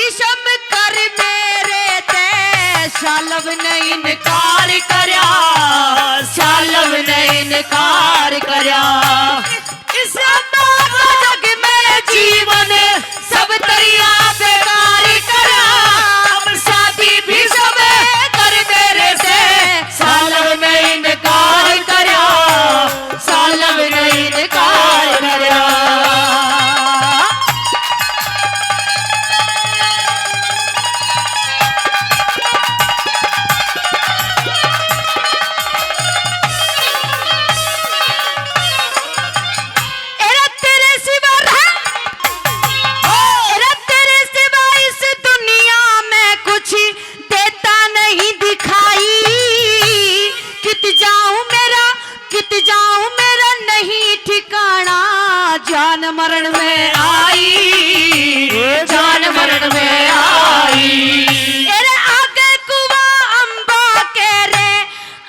भीषम कर मेरे ते सालव ने इनकार करया सालव ने इनकार करया इस जग में जीवन सब तरिया बेकार करा अब शादी भी सब कर मेरे से सालव ने इनकार करया सालव ने इनकार करया जान मरण में आई जान मरण में आई अरे आगे कुआ अंबा के रे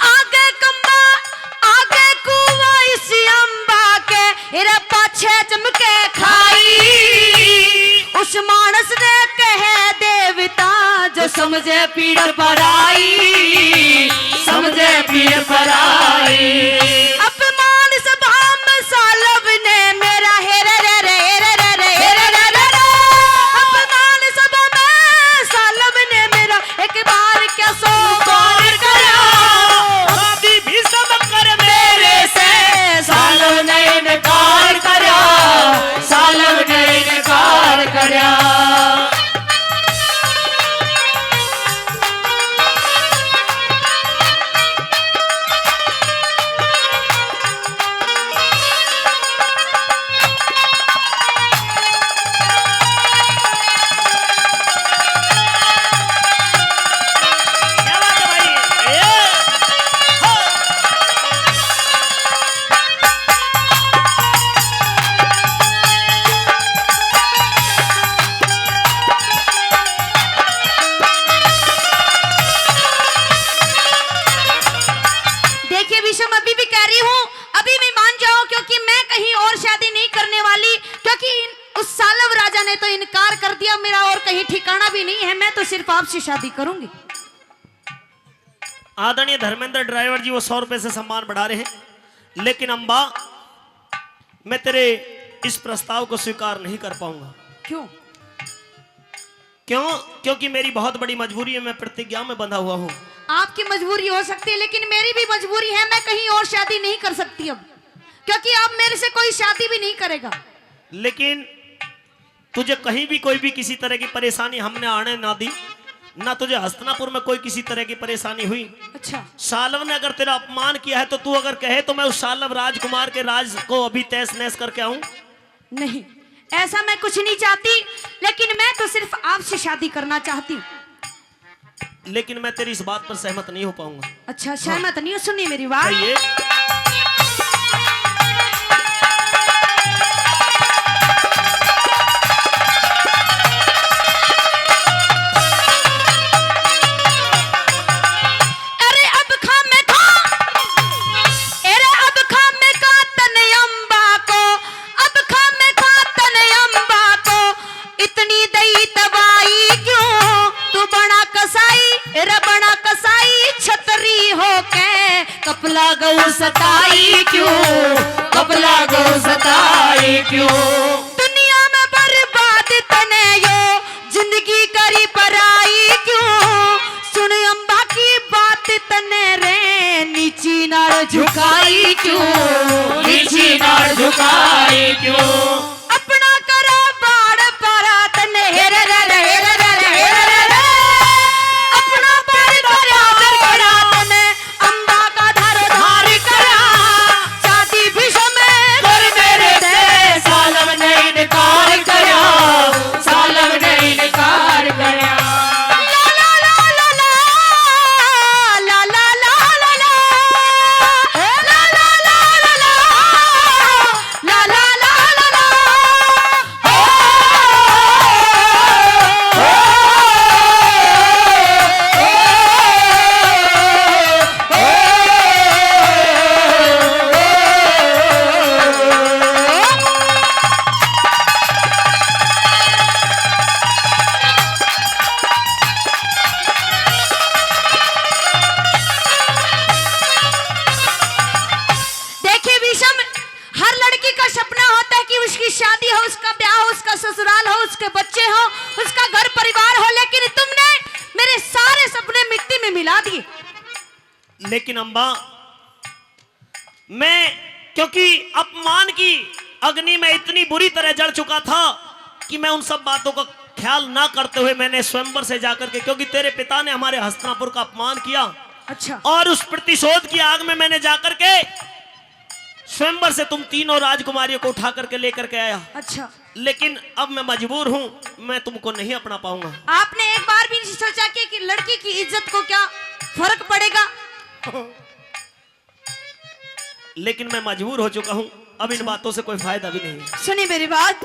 आगे कम्बा आगे कुआ इस अंबा के अरे पाछे चमके खाई उस मानस ने कहे देवता जो समझे पीड़ पर आई समझे पीड़ पर आई अपमान सभा में सालव ने मेरा हेरे रे रे रे रे रे रे रे रे अपमान सभा में सालव ने मेरा एक बार क्या सौ बार करा अभी भी सब कर मेरे से सालव ने इनकार करया सालव ने इनकार करया अभी भी कह रही हूँ अभी मैं मान जाओ क्योंकि मैं कहीं और शादी नहीं करने वाली क्योंकि उस सालव राजा ने तो इनकार कर दिया मेरा और कहीं ठिकाना भी नहीं है मैं तो सिर्फ आपसे शादी करूंगी। आदरणीय धर्मेंद्र ड्राइवर जी वो 100 रुपए से सम्मान बढ़ा रहे हैं लेकिन अंबा मैं तेरे इस प्रस्ताव को स्वीकार नहीं कर पाऊंगा। क्यों? क्योंकि मेरी बहुत बड़ी मजबूरी है, मैं प्रतिज्ञा में बंधा हुआ हूँ। आपकी मजबूरी हो सकती है लेकिन मेरी भी मजबूरी है, मैं कहीं और शादी नहीं कर सकती अब क्योंकि अब मेरे से कोई शादी भी नहीं करेगा। लेकिन तुझे कहीं भी कोई भी किसी तरह की परेशानी हमने आने ना दी, ना तुझे हस्तिनापुर में कोई किसी तरह की परेशानी हुई। अच्छा, सालव ने अगर तेरा अपमान किया है तो तू अगर कहे तो मैं उस सालव राजकुमार के राज को अभी तहस नहस करके आऊं। नहीं, ऐसा मैं कुछ नहीं चाहती, लेकिन मैं तो सिर्फ आपसे शादी करना चाहती। लेकिन मैं तेरी इस बात पर सहमत नहीं हो पाऊंगा। अच्छा, सहमत नहीं हो? सुनिए मेरी बात। कपला गौ सताई क्यों, कपला गौ सताई क्यों, दुनिया में बर्बाद तने यो जिंदगी करी पराई क्यों, सुन अम्बा की बात तने रे नीची नाड़ झुकाई क्यों, नीची नाड़ झुकाई क्यों, अपना करो बाड़ पारा तने हेरे रे रे हेरे रे रे हेरे रे रे, अपना बाड़ करो करा तने अम्बा का धार धार करा, शादी भी समय कर मेरे से सालव ने इनकार करा, सालव ने इनकार करा। लेकिन अम्बा, मैं क्योंकि अपमान की अग्नि में इतनी बुरी तरह जल चुका था कि मैं उन सब बातों का ख्याल ना करते हुए मैंने स्वयंवर से जाकर के, क्योंकि तेरे पिता ने हमारे हस्तिनापुर का अपमान किया, अच्छा, और उस प्रतिशोध की आग में मैंने जाकर के स्वयंवर से तुम तीनों राजकुमारियों को उठा करके लेकर के आया। अच्छा, लेकिन अब मैं मजबूर हूं, मैं तुमको नहीं अपना पाऊंगा। आपने एक बार भी नहीं सोचा कि लड़की की इज्जत को क्या फर्क पड़ेगा? लेकिन मैं मजबूर हो चुका हूं, अब इन बातों से कोई फायदा भी नहीं है। सुनिए मेरी बात।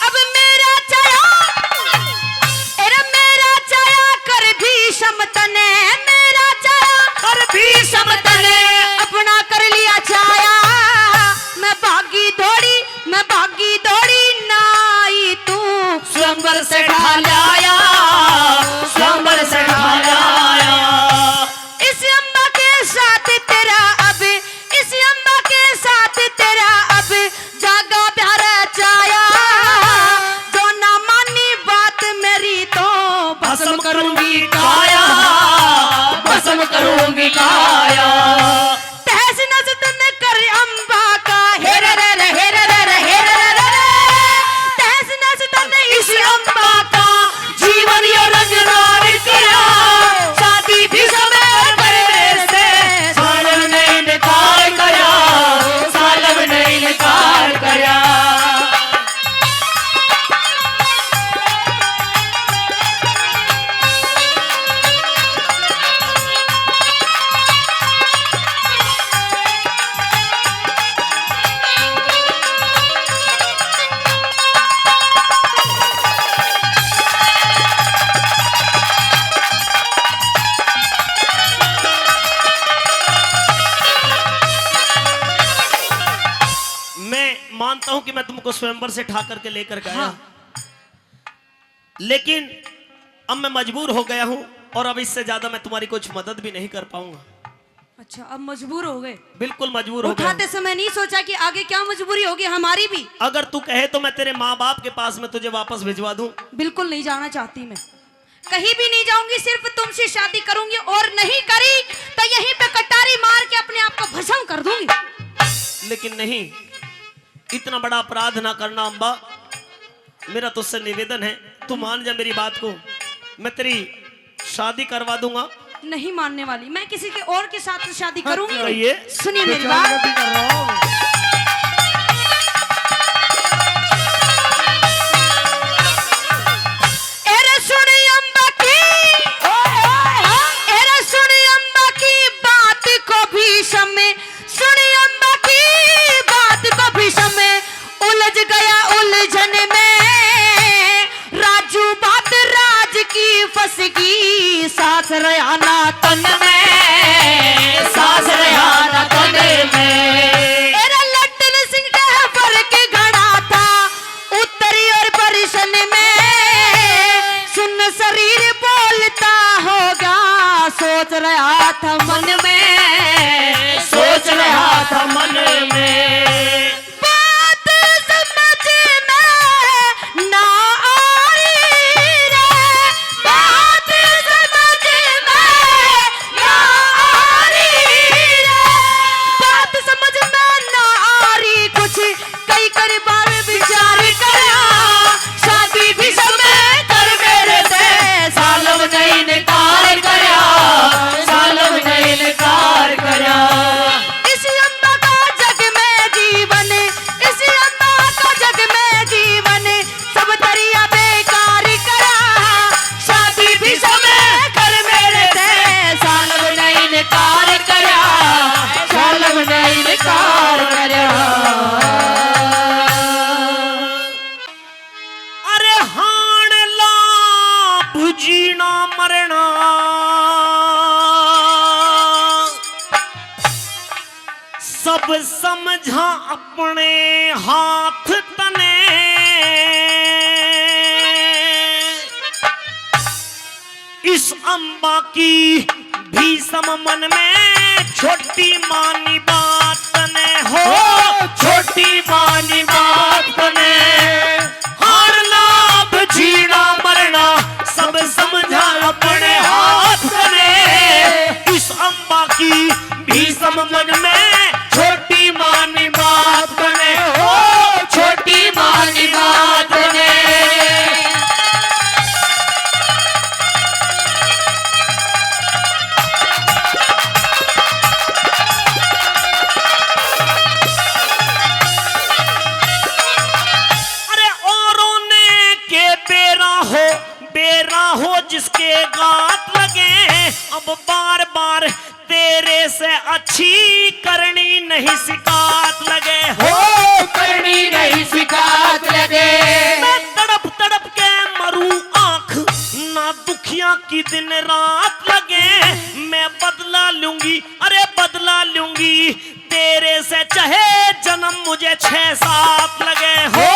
अब मेरा चाया, अरे मेरा चाया कर भी समतने, मेरा चाया कर भी समतने, अपना कर लिया चाया। मैं भागी दौड़ी, मैं भागी दौड़ी नाई तू स्वयंवर से ढालाया, स्वयंवर से ढालाया। इस अम्बा के साथ तेरा अब, इस अम्बा के साथ तेरा अब जागा प्यारा चाया। जो ना मानी बात मेरी तो भस्म करूंगी काया, भस्म करूंगी काया। तहस नस तन कर अम्बा का हेर रे रे हेर रे रे हेर रे रे रे। तहस नस तन इस अम्बा का जीवन यो रंग रार किया, शादी भी समय करने से सालम ने इनकार करा, सालम ने इनकार करा। मैं मानता हूं कि मैं तुमको स्वयंवर से ठा करके लेकर गया, हाँ। लेकिन अब मैं मजबूर हो गया हूं, और अब इससे ज्यादा मैं तुम्हारी कुछ मदद भी नहीं कर पाऊंगा। अच्छा, अब मजबूर हो गए? बिल्कुल मजबूर हो गया उठाते समय नहीं सोचा कि आगे क्या मजबूरी होगी हमारी भी? अगर तू कहे तो मैं तेरे माँ बाप के पास में तुझे वापस भिजवा दूं। बिल्कुल नहीं जाना चाहती मैं, कहीं भी नहीं जाऊंगी, सिर्फ तुमसे शादी करूंगी, और नहीं करी तो यहीं पे कटारी मार के अपने आप को भस्म कर दूंगी। लेकिन नहीं, इतना बड़ा अपराध ना करना अम्बा, मेरा तुझसे निवेदन है, तू मान जा मेरी बात को, मैं तेरी शादी करवा दूंगा। नहीं मानने वाली, मैं किसी के और के साथ शादी करूंगी। कहिए। सुनिए मेरी बात। एरे सुनी अम्बा की, एरे सुनी अम्बा की बात को भी समय, सुनी अम्बा की बात को भी समय, उलझ गया उलझन में राजू, बात राज की फसगी, सास रयाना तन में, सास रहा तन में। एरा लट्टन सिंह का फर्क घड़ा था उत्तरी और परिशन में, सुन शरीर बोलता होगा, सोच रहा था मन में, सोच रहा था मन में। बात समझ में ना आ रही रे, बात समझ में ना आ रही रे, बात समझ में ना आ रही कुछ, कई कर बार विचार करा, शादी भी समय कर मेरे से सालम ने इनकार करा, सालम ने इनकार करा। इस अम्बा का जग में जीवन, इस अम्बा का जग में जीवन, सब दरिया बेकार करा, शादी भी समय कर मेरे से सालम ने इनकार करा, सालम ने इनकार करा। अरे हाण ला बुझीना मरना, सब समझा अपने हाथ तने, इस अम्बा की भीषम मन में छोटी मानी बात ने हो, छोटी मानी बात ने नहीं शिकायत लगे हो करनी नहीं शिकायत लगे। मैं तड़प तड़प के मरूं आंख ना दुखिया की दिन रात लगे। मैं बदला लूंगी अरे बदला लूंगी तेरे से चाहे जन्म मुझे 6-7 लगे हो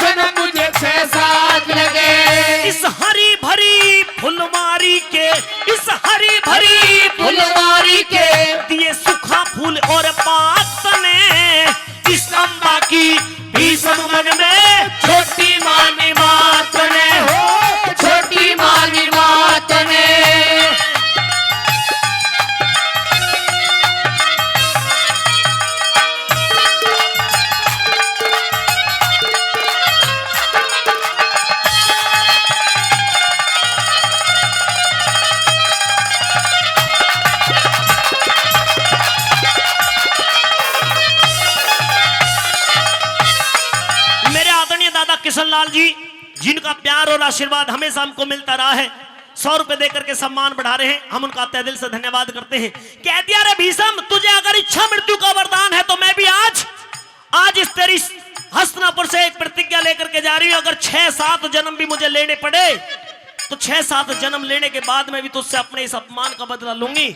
जन्म मुझे 6-7 लगे। इस हरी भरी फुलवारी के इस हरी भरी फुलवारी के दिए सूखा फूल और पात तने इस अम्बा की भीषण मन में छोटी मानी बात ने हो छोटी मानी बात ने। किशन लाल जी जिनका प्यार और आशीर्वाद हमेशा हमको मिलता रहा है 100 रुपए देकर के सम्मान बढ़ा रहे हैं, हम उनका तहे दिल से धन्यवाद करते हैं। कह दिया रे भीषम तुझे अगर इच्छा मृत्यु का वरदान है तो मैं भी आज इस तेरी हस्तिनापुर से एक प्रतिज्ञा लेकर के जा रही हूं। अगर 6-7 जन्म भी मुझे लेने पड़े तो 6-7 जन्म लेने के बाद मैं भी तुझसे अपने इस अपमान का बदला लूंगी।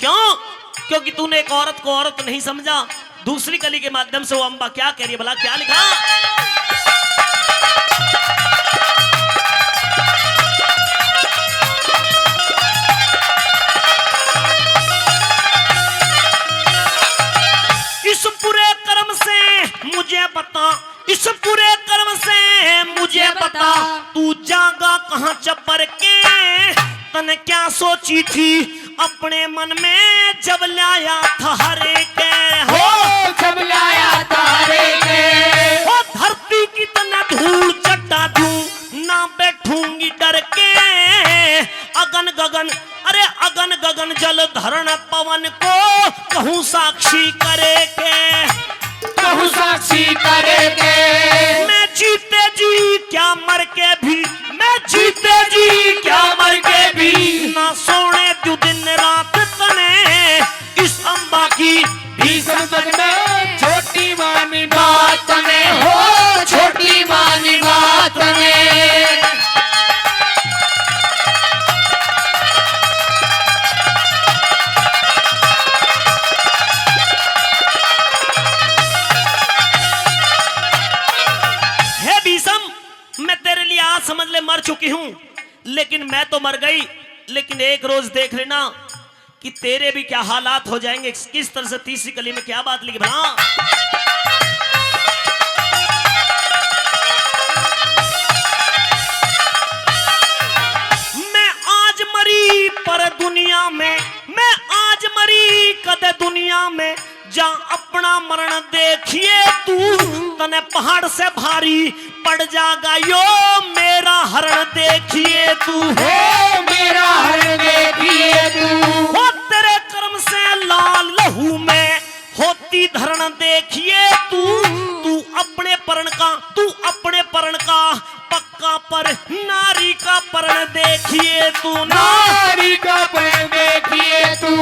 क्यों? क्योंकि तूने एक औरत को औरत नहीं समझा। दूसरी कली के माध्यम से वो अम्बा क्या कह रही है भला, क्या लिखा? इस पूरे कर्म से मुझे बता, इस पूरे कर्म से मुझे बता, तू जागा कहां चप्पर के, तने क्या सोची थी अपने मन में जब लाया था हरे के, हो जब लाया था हरे के, हो धरती की तना धूल चट्टा दूं ना बैठूंगी डर के, अगन गगन अरे अगन गगन जल धरण पवन को कहूं साक्षी करे के, कहूं साक्षी करे के, मैं जीते जी क्या मर के भी, मैं जीते जी क्या मर के भी ना सोने तू दिन रात तने इस अम्बा की भीषण मन में छोटी मानी बात में, हो छोटी मानी बात में। मैं तेरे लिए आज समझ ले मर चुकी हूं, लेकिन मैं तो मर गई, लेकिन एक रोज देख लेना कि तेरे भी क्या हालात हो जाएंगे। किस तरह से तीसरी कली में क्या बात लिखी भला? मैं आज मरी पर दुनिया में, मैं आज मरी कदे दुनिया में, जा अपना मरण देखिए तू, तने पहाड़ से भारी पड़ जागा यो मेरा हरण देखिए तू, हो मेरा हरण देखिए तू, हो तेरे कर्म से लाल लहू में होती धरण देखिए तू, तू अपने परण का, तू अपने परण का पक्का पर नारी का परण देखिए तू, नारी का परण देखिए तू,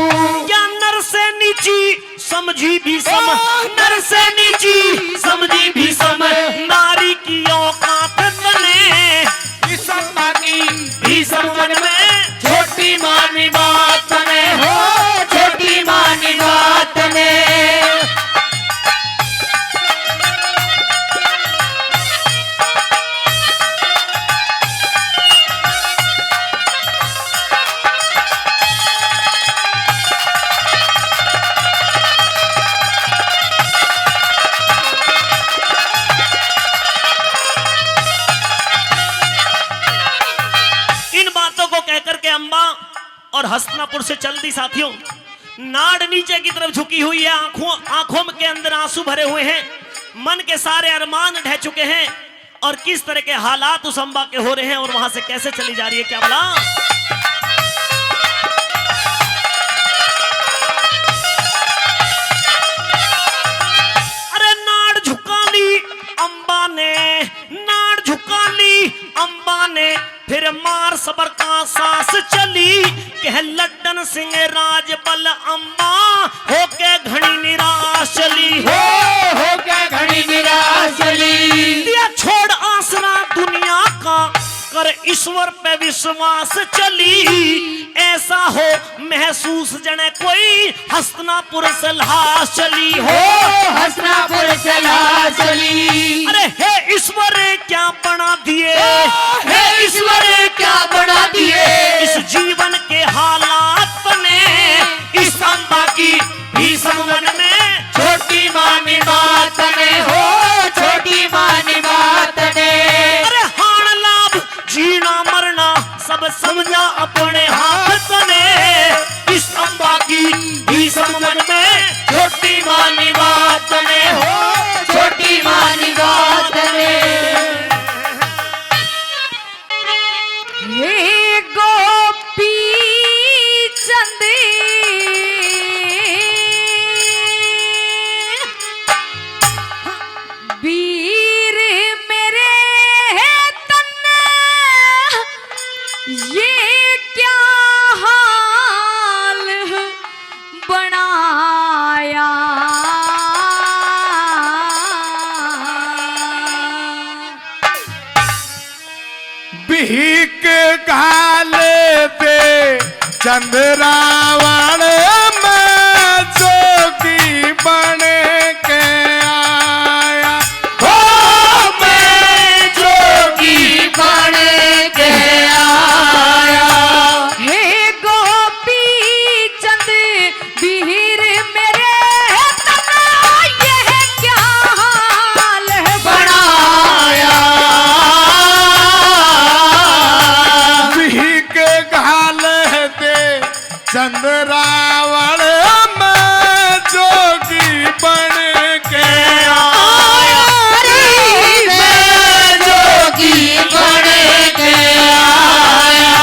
क्या नर से नीची समझी भी सम, नर से नीची समझी भी सम, नारी की औकात तने इस अम्बा की भीषण मन में छोटी मानी बात में, हो छोटी मानी बात में। और हस्तिनापुर से चल दी साथियों। नाड़ नीचे की तरफ झुकी हुई है, आंखों के अंदर आंसू भरे हुए हैं, मन के सारे अरमान ढह चुके हैं, और किस तरह के हालात उस अम्बा के हो रहे हैं और वहां से कैसे चली जा रही है क्या बोला? अरे नाड़ झुका ली अम्बा ने, नाड़ झुका ली अम्बा ने, फिर मार सबर का सांस चली, कह लड्डन सिंह राजबल अम्बा होके घड़ी निराश चली, ईश्वर पे विश्वास चली, ऐसा हो महसूस जने कोई हस्तिनापुर से लाश चली हो। हस्तिनापुर से लाश चली। अरे हे ईश्वर क्या बना दिए, हे ईश्वर क्या बना दिए इस जीवन के हालात ने, इस अम्बा की भीषण वन में छोटी मानी बात ने हो, छोटी मानी बात ने। अरे हाण लाभ जीना मरना सब समझा अपने हाथ ने, इस अम्बा की भीषण वन में छोटी मानी बात ने हो, छोटी मानी बात ने। हे गोपी चंद वीर मेरे तन, ये क्या हाल बनाया। भीख घाले पे चंद्रावण में जोगी बन के आया। हो मैं जोगी बन के आया। हे गोपी चंद वीर मेरे तन, यह क्या हाल बनाया। भीख घाले दे चंद्रावण में जोगी बन के आया। मैं जोगी बन के आया।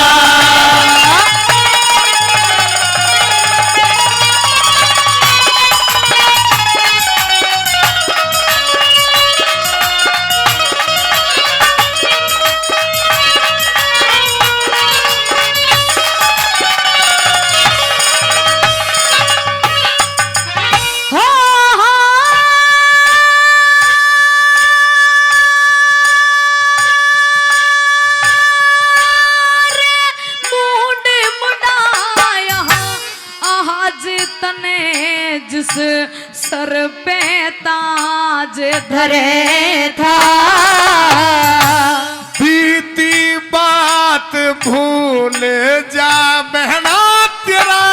हो मुंड मुंडाया आज तने जिस सर पे ताज धरे था। बीती बात भूल जा बहना, तेरा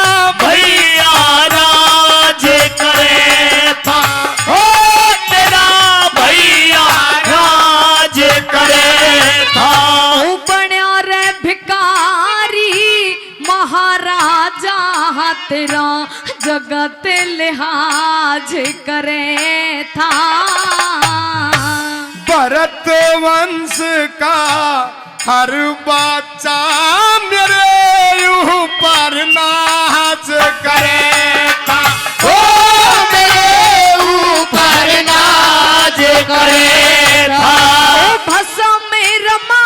भैया राज करे था, ओ तेरा भैया राज करे था। बन्या रे भिकारी महाराजा तेरा जगत लिहाज करे था। भरत वंश का हर बच्चा मेरे ऊपर नाच करेगा। ओ मेरे ऊपर नाच करे था। भसम रमा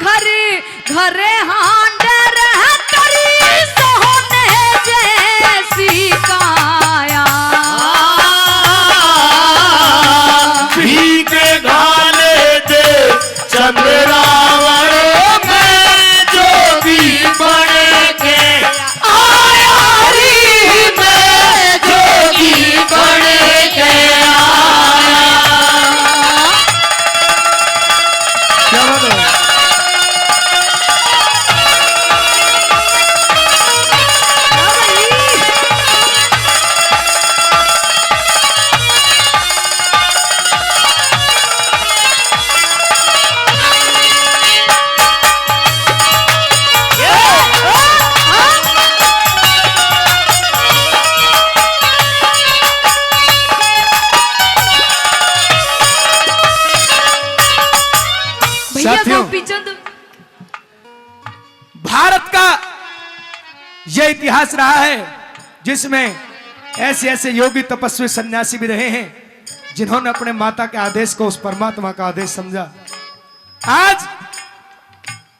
घर घर हांडर करी सोने जैसी काया। भीख घाले दे चंद्रावण में जोगी बन के आया रे मैं जोगी बन के आया। क्या बात है? भैया साथियों, गोपी चंद भारत का यह इतिहास रहा है जिसमें ऐसे ऐसे योगी तपस्वी सन्यासी भी रहे हैं जिन्होंने अपने माता के आदेश को उस परमात्मा का आदेश समझा। आज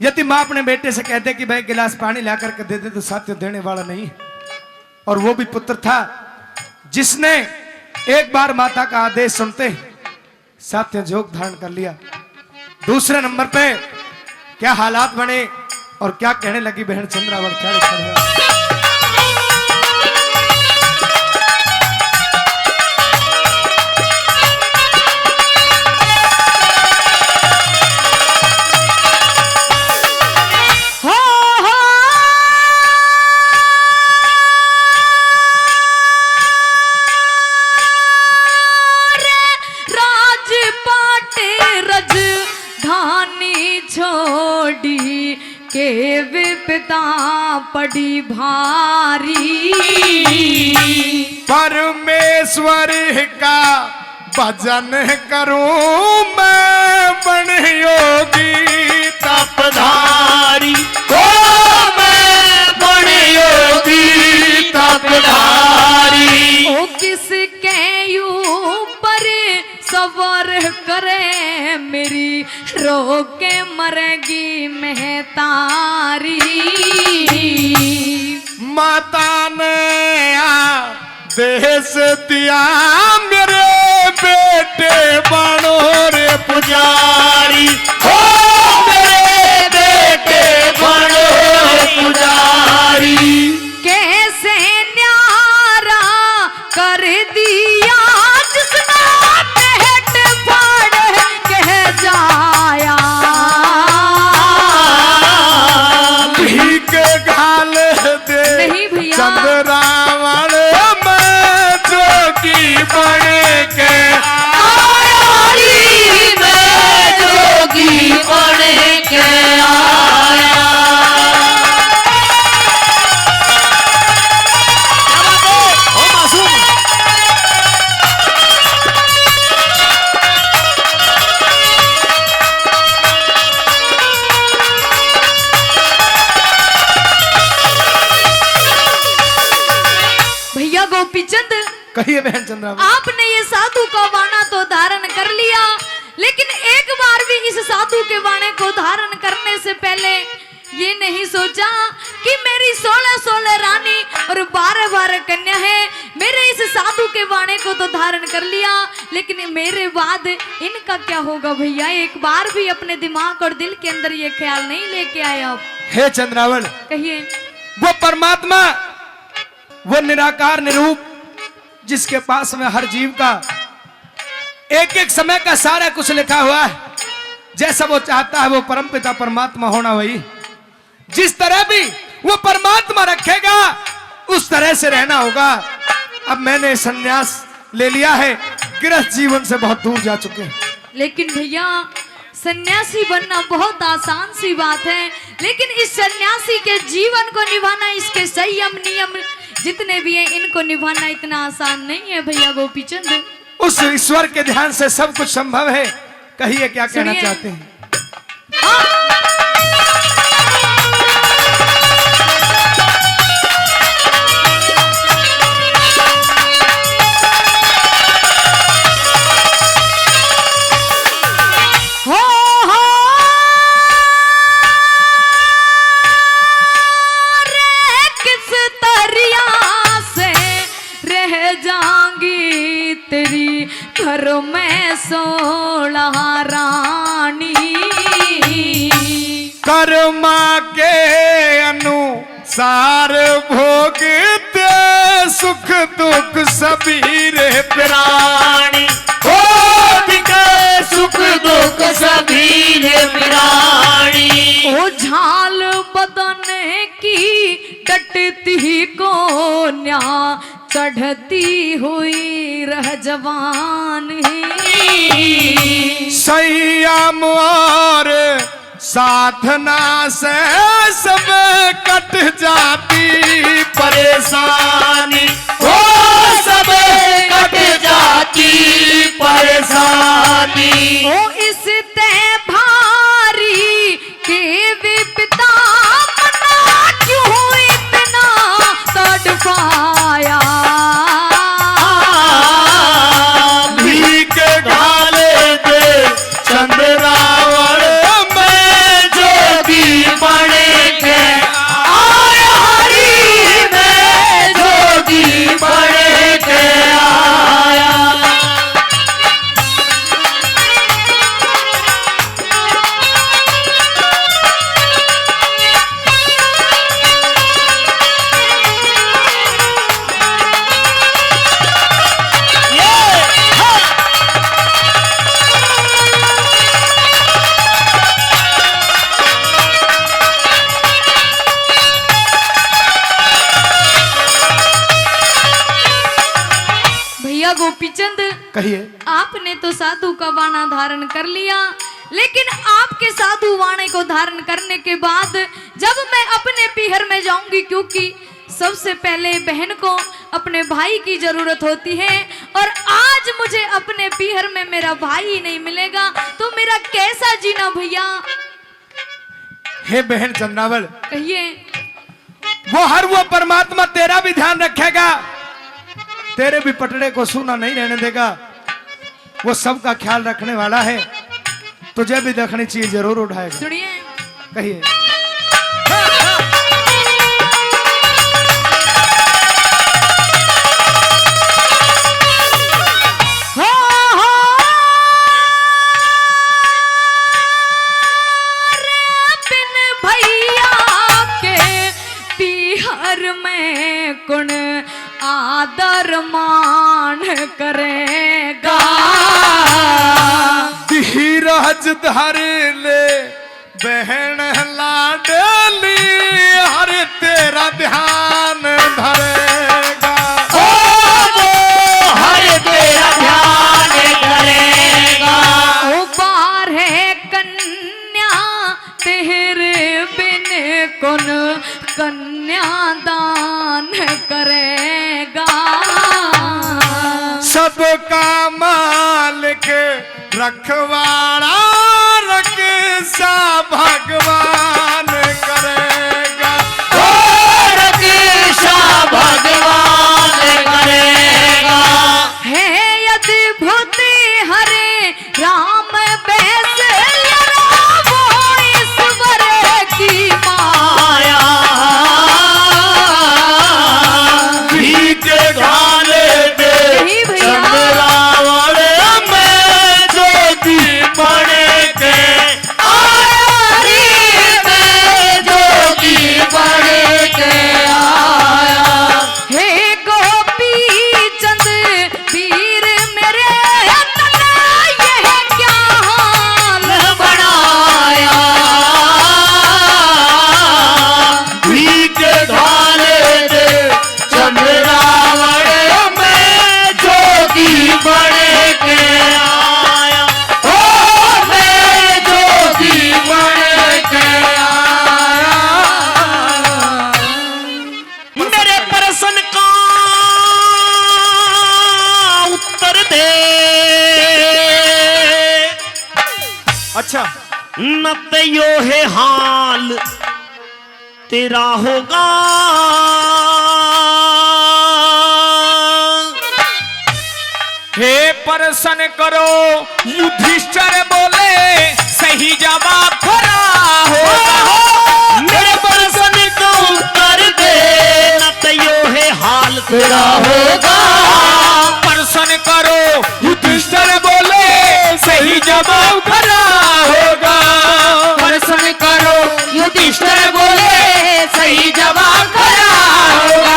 यदि माँ अपने बेटे से कहते कि भाई गिलास पानी ला करके दे दे, तो साथी देने वाला नहीं, और वो भी पुत्र था जिसने एक बार माता का आदेश सुनते साथी जोग धारण कर लिया। दूसरे नंबर पे क्या हालात बने और क्या कहने लगी बहन चंद्रावल, क्या लिखा है। छोड़ी के विपदा पड़ी भारी, परमेश्वर का भजन करूं मैं बन योगी तपधारी, ओ मैं बन योगी तपधारी। ओ किसके ऊपर सवार करे मेरी रोके मरेगी महतारी। माता ने आदेश दिया मेरे बेटे बनो रे पुजारी, ओ मेरे बेटे बनो पुजारी। कैसे न्यारा कर दिया जिसने पेट फाड़ कह जाया, भीख घाल दे नहीं भैया। चंद्रावण में जोगी बन के मैं जोगी बन के आया। ओ मासूम, भैया गोपीचंद, कहिए बहन चंद्रावल। आपने ये साधु का वाणा तो धारण कर लिया, लेकिन एक बार भी इस साधु के वाणे को धारण करने से पहले ये नहीं सोचा कि मेरी 16 रानी और 12 कन्या है। मेरे इस साधु के वाणे को तो धारण कर लिया, लेकिन मेरे बाद इनका क्या होगा भैया? एक बार भी अपने दिमाग और दिल के अंदर ये ख्याल नहीं लेके आए आप। हे चंद्रावल, कहिए। वो परमात्मा, वो निराकार निरूप, जिसके पास में हर जीव का एक एक समय का सारा कुछ लिखा हुआ है, जैसा वो चाहता है वो परमपिता परमात्मा होना, वही जिस तरह भी वो परमात्मा रखेगा उस तरह से रहना होगा। अब मैंने संन्यास ले लिया है, गृहस्थ जीवन से बहुत दूर जा चुके हैं। लेकिन भैया सन्यासी बनना बहुत आसान सी बात है, लेकिन इस सन्यासी के जीवन को निभाना, इसके संयम नियम जितने भी हैं इनको निभाना इतना आसान नहीं है भैया गोपीचंद। उस ईश्वर के ध्यान से सब कुछ संभव है। कहिए क्या कहना सुनिए। चाहते हैं। घर में 16 रानी, कर्मा के अनुसार भोगते सुख दुख सभी रे प्राणी, ओ बिके सुख दुख सभी रे प्राणी। ओ झाल बदन की डटती कोन्या, चढ़ती हुई रह जवान संयम और साधना से सब कट जाती परेशानी, ओ सब कट जाती परेशानी। ओ इस तय भारी के विपदा मना क्यों इतना तड़पाया, भीख घाले दे चंद्रावण में जोगी बन के आया, हरी में जोगी चंद, कहिए। आपने तो साधु का वाणा धारण कर लिया, लेकिन आपके साधु वाणे को धारण करने के बाद जब मैं अपने पीहर में जाऊंगी, क्योंकि सबसे पहले बहन को अपने भाई की जरूरत होती है, और आज मुझे अपने पीहर में मेरा भाई ही नहीं मिलेगा, तो मेरा कैसा जीना भैया? हे बहन चंद्रावल, कहिए। वो परमात्मा तेरा भी ध्यान रखेगा, तेरे भी पटड़े को सूना नहीं रहने देगा। वो सबका ख्याल रखने वाला है, तुझे भी देखनी चाहिए, जरूर उठाएगा। सुनिए। कहिए। कुण आदर मान करेगा, धीरज धर ले बहन लाडली, हर तेरा ध्यान धरेगा। हर तेरा ध्यान करेगा। उबार है कन्या तेरे बिन कुन कन्यादान करेगा। सबका मालिक रखवाड़ा रक्षा भगवान करेगा। रक्षा भगवान करेगा। हे अद्भुत हरे राम बैस वो ईश्वर की माया, अच्छा। न तो यो है हाल तेरा होगा, हे प्रश्न करो युधिष्ठिर बोले सही जवाब खरा होगा। मेरे प्रश्न का उत्तर दे, न तो यो है हाल तेरा होगा। प्रश्न करो युधिष्ठिर बोले सही जवाब खरा होगा। प्रश्न करो युधिष्ठिर बोले सही जवाब खरा होगा।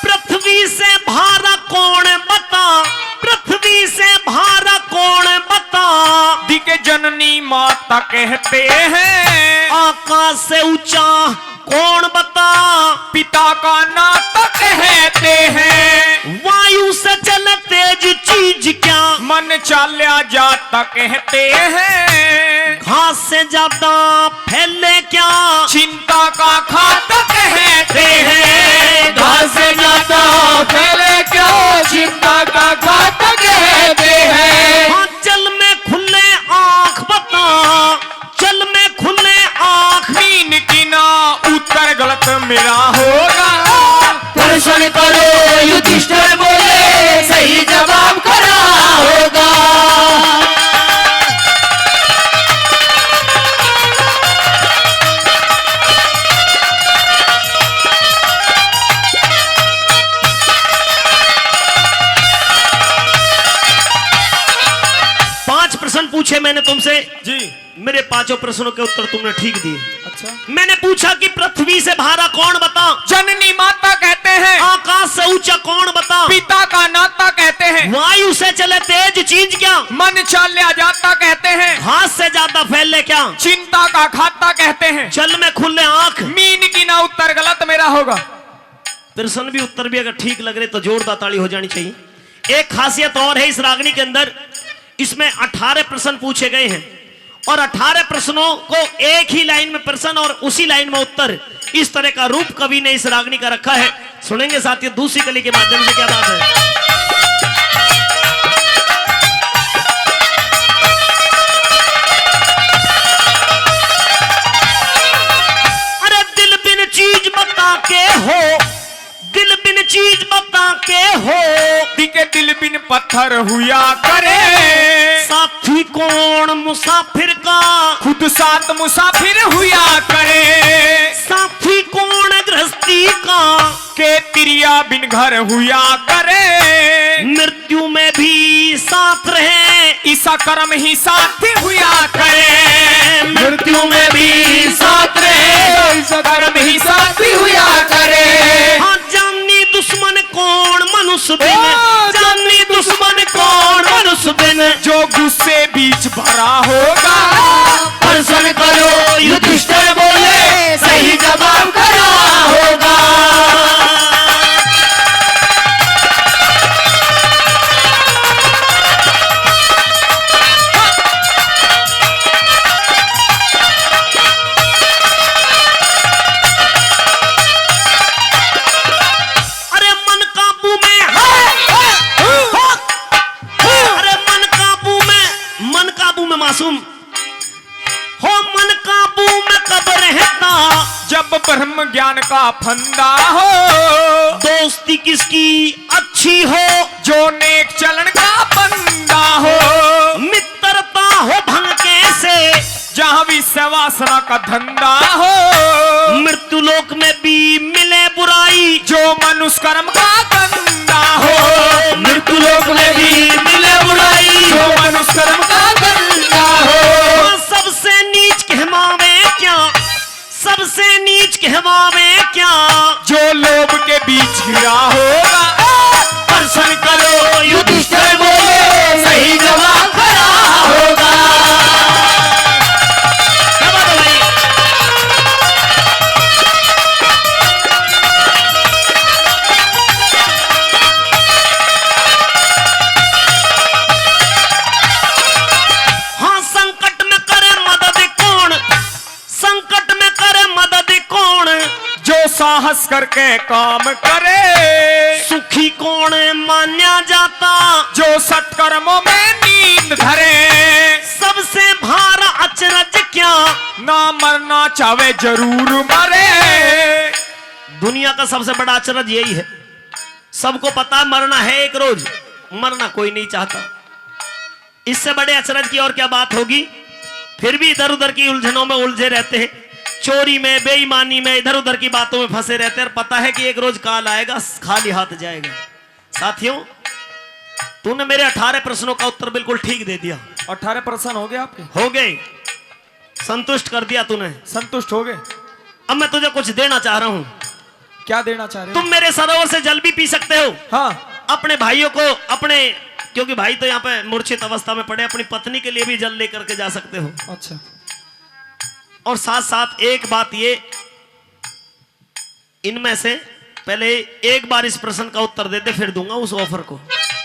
पृथ्वी से भारा कौन बता, पृथ्वी से भारा कौन बता, दिके जननी माता कहते हैं। आकाश से ऊंचा कौन बता, पिता का नाता कहते हैं। वायु से चले तेज चीज क्या, मन चाल्या जाता कहते हैं। घास से ज्यादा फैले क्या, चिंता का खाता कहते हैं। घास से ज्यादा फैले क्यों, चिंता का खाता कहते हैं। हाँ जल में खुले आंख बता, जल में खुले आंख, मीन की ना उत्तर गलत मेरा होगा। प्रश्न करो युधिष्ठिर बोले सही जवाब खरा होगा। पूछे मैंने तुमसे, जी। मेरे 5 प्रश्नों के उत्तर तुमने ठीक दिए। अच्छा। मैंने पूछा कि पृथ्वी से भारा कौन बता, जननी माता कहते हैं। आकाश से ऊंचा कौन बता, पिता का नाता कहते हैं। वायु से चले तेज चीज क्या, मन चाल्या जाता कहते हैं। हाथ से ज्यादा फैले क्या, चिंता का खाता कहते हैं। जल में खुले आंख। मीन की ना उत्तर गलत मेरा होगा। प्रश्न भी उत्तर भी अगर ठीक लग रहे तो जोरदार ताली हो जानी चाहिए। एक खासियत और है इस रागनी के अंदर, इसमें 18 प्रश्न पूछे गए हैं और 18 प्रश्नों को एक ही लाइन में प्रश्न और उसी लाइन में उत्तर, इस तरह का रूप कवि ने इस रागनी का रखा है। सुनेंगे साथियों दूसरी कली के माध्यम से, क्या बात है। अरे दिल बिन चीज बता के हो, दिल बिन चीज बता के हो, दिखे दिल बिन पत्थर हुआ करे। साथी कौन मुसाफिर का, खुद साथ मुसाफिर हुआ करे। साथी कौन गृहस्थी का, के तिरिया बिन घर हुआ करे। मृत्यु में भी साथ रहे, ईसा कर्म ही साथी हुआ करे। मृत्यु में भी साथ रहे, ईसा कर्म ही साथी हुआ करे। हाँ जानी दुश्मन कौन मनुष्य बिन, जानी दुश्मन कौन मनुष्य बिन, जो गुस्से बीच भरा होगा। प्रश्न करो युधिष्ठिर बोले, सही जवाब खड़ा होगा। अरे मन काबू में अरे मन काबू में, मन काबू में मासूम हो, मन काबू में कब रहता, जब ब्रह्म ज्ञान का फंदा हो। दोस्ती किसकी अच्छी हो, जो नेक चलन का बंदा हो। मित्रता हो भंग कैसे, जहाँ भी वासना का धंधा हो। मृत्यु लोक में भी मिले बुराई, जो मनुष्य कर्म का गंदा हो। मृत्यु लोक में भी मिले बुराई, जो मनुष्य कर्म का गंदा हो। सबसे नीच कहवावे क्या, सबसे नीच कहवावे क्या, जो लोभ के बीच गिरा होगा। प्रश्न करो युधिष्ठिर बोले, सही जवाब खड़ा होगा। क्या बात है भाई। हाँ संकट में करे मदद कौन, संकट में करे मदद कौन, जो साहस करके काम करे। सुखी कौन मान्या जाता, जो सत्कर्मों में नींद धरे। सबसे भारा अचरज क्या, ना मरना चाहे जरूर मरे। दुनिया का सबसे बड़ा अचरज यही है, सबको पता मरना है एक रोज, मरना कोई नहीं चाहता। इससे बड़े अचरज की और क्या बात होगी। फिर भी इधर उधर की उलझनों में उलझे रहते हैं, चोरी में, बेईमानी में, इधर उधर की बातों में फंसे रहते हैं, और पता है कि एक रोज काल आएगा, खाली हाथ जाएगा। साथियों तूने मेरे 18 प्रश्नों का उत्तर बिल्कुल ठीक दे दिया। 18 प्रश्न हो गए आपके? हो गए, संतुष्ट कर दिया तूने। संतुष्ट हो गए? अब मैं तुझे कुछ देना चाह रहा हूं। क्या देना चाह रहे हो? तुम मेरे सरोवर से जल भी पी सकते हो। हाँ। अपने भाइयों को, अपने, क्योंकि भाई तो यहाँ पे मूर्छित अवस्था में पड़े, अपनी पत्नी के लिए भी जल लेकर के जा सकते हो। अच्छा। और साथ साथ एक बात ये, इनमें से पहले एक बार इस प्रश्न का उत्तर दे दे, फिर दूंगा उस ऑफर को।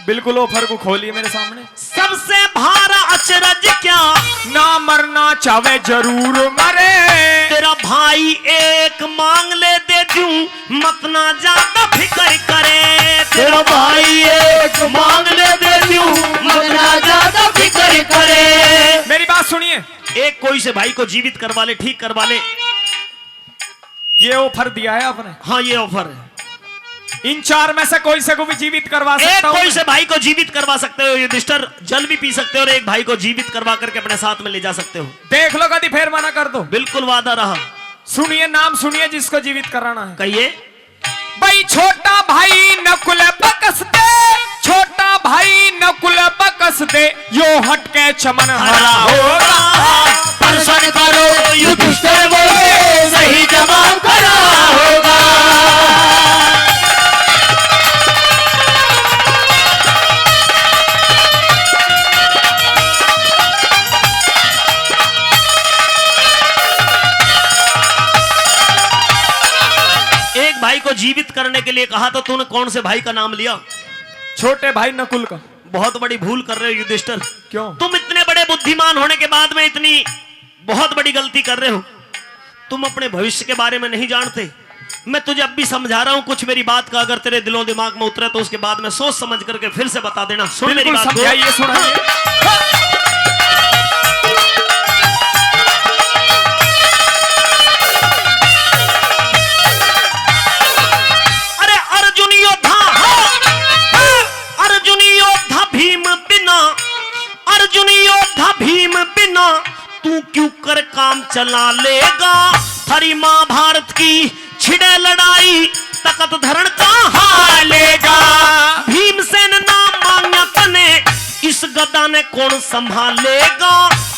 बिल्कुल ऑफर को खोलिए मेरे सामने। सबसे भारा अचरज क्या, ना मरना चाहे जरूर मरे। तेरा भाई एक मांग ले दे दूं, मत ना ज्यादा फिक्र करे। तेरा भाई एक मांग ले दे दूं, मत ना ज्यादा फिक्र करे। मेरी बात सुनिए। एक कोई से भाई को जीवित करवा ले, ठीक करवा ले। ये ऑफर दिया है आपने? हाँ ये ऑफर है। इन 4 में से कोई से को भी जीवित करवा एक सकता हूं। कोई से भाई को जीवित करवा सकते हो युधिष्ठिर, जल भी पी सकते हो, और एक भाई को जीवित करवा करके अपने साथ में ले जा सकते हो। देख लो कभी फिर मना कर दो। बिल्कुल वादा रहा। सुनिए, नाम सुनिए जिसको जीवित कराना है। कहिए। भाई छोटा भाई नकुल बकस दे, छोटा भाई नकुल बकस दे यो हटके चमन हरा होगा प्रसन्न करो युधिष्ठिर बोले सही जवाब खरा होगा। एक भाई को जीवित करने के लिए कहा तो तूने कौन से भाई का नाम लिया? छोटे भाई नकुल का। बहुत बड़ी भूल कर रहे हो युधिष्ठिर। क्यों? तुम इतने बड़े बुद्धिमान होने के बाद में इतनी बहुत बड़ी गलती कर रहे हो। तुम अपने भविष्य के बारे में नहीं जानते। मैं तुझे अब भी समझा रहा हूं, कुछ मेरी बात का अगर तेरे दिलो दिमाग में उतरे तो उसके बाद में सोच समझ करके फिर से बता देना। सुन मेरी बात को। समझाइए, सुनाइए। अरे अर्जुन योद्धा, अर्जुन योद्धा भीम बिना, अर्जुन योद्धा भीम बिना तू क्यों कर काम चला लेगा? हरी महाभारत की छिड़े लड़ाई तकत धरण कहाँ लेगा? भीमसेन नाम मांगा तने इस गदा ने कौन संभालेगा?